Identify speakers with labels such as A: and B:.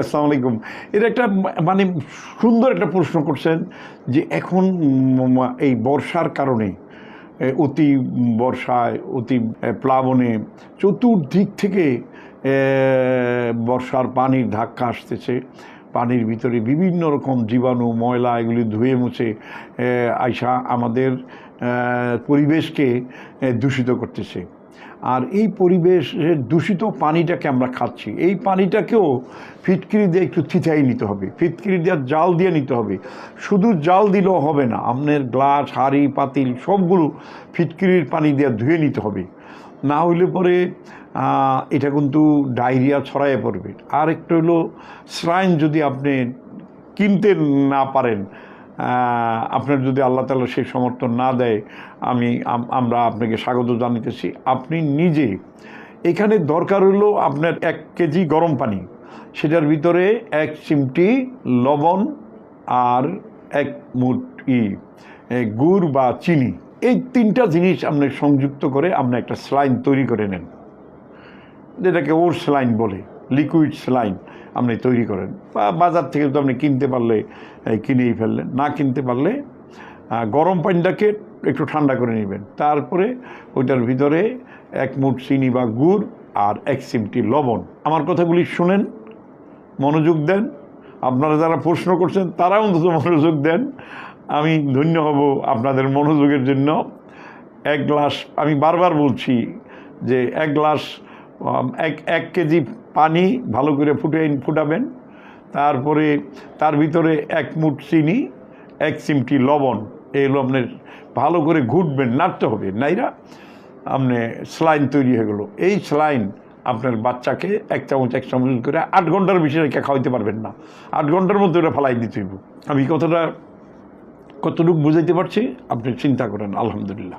A: আসসালামু আলাইকুম। এটা একটা মানে সুন্দর একটা প্রশ্ন করছেন যে এখন এই বর্ষার কারণে অতি বর্ষায় অতি প্লাবনে চতুর্দিক থেকে বর্ষার পানির ধাক্কা আসতেছে। পানির ভিতরে বিভিন্ন রকম জীবাণু ময়লা এগুলি ধুয়ে মুছে আইসা আমাদের পরিবেশকে দূষিত করতেছে। আর এই পরিবেশের দূষিত পানিটাকে আমরা খাচ্ছি, এই পানিটাকেও ফিটকিরি দিয়ে একটু থিতাই নিতে হবে, ফিটকিরি দিয়ে জাল দিয়ে নিতে হবে। শুধু জাল দিলেও হবে না, আপনার গ্লাস হাঁড়ি পাতিল সবগুলো ফিটকিরির পানি দিয়ে ধুয়ে নিতে হবে। না হইলে পরে এটা কিন্তু ডায়রিয়া ছড়াইয়ে পড়বে। আর একটু হলো স্যালাইন যদি আপনি কিনতে না পারেন, আপনার যদি আল্লাহ তাআলা সেই সমর্থন না দেয়, আমরা আপনাকে স্বাগত জানাতেছি। আপনি নিজে এখানে দরকার হলো আপনার 1 কেজি গরম পানি, সেটার ভিতরে 1 চিমটি লবণ আর 1 মুঠি গুড় বা চিনি, এই 3টা জিনিস আপনি সংযুক্ত করে আপনি একটা স্যালাইন তৈরি করে নেন, যেটাকে ওর স্যালাইন বলে, লিকুইড স্যালাইন আপনি তৈরি করেন। বা বাজার থেকে তো আপনি কিনতে পারলে কিনেই ফেললেন, না কিনতে পারলে গরম পানিটাকে একটু ঠান্ডা করে নেবেন। তারপরে ওইটার ভিতরে 1 মুঠ চিনি বা গুড় আর 1 চিমটি লবণ। আমার কথাগুলি শুনেন, মনোযোগ দেন। আপনারা যারা প্রশ্ন করছেন তারাও অন্তত মনোযোগ দেন। আমি ধন্য হব আপনাদের মনোযোগের জন্য। 1 গ্লাস, আমি বারবার বলছি যে 1 গ্লাস 1 কেজি পানি ভালো করে ফুটাবেন। তারপরে তার ভিতরে 1 মুঠ চিনি, 1 চিমটি লবণ, এগুলো আপনার ভালো করে ঘুটবেন, নাড়তে হবে, নাইরা আপনি স্যালাইন তৈরি হয়ে গেলো। এই স্যালাইন আপনার বাচ্চাকে 1 চামচ 1 চামচ করে 8 ঘন্টার বেশি রেখে খাওয়াইতে পারবেন না, 8 ঘন্টার মধ্যে ওটা ফালাই দিতে হইব। আমি কতটুকু বুঝাইতে পারছি আপনি চিন্তা করেন। আলহামদুলিল্লাহ।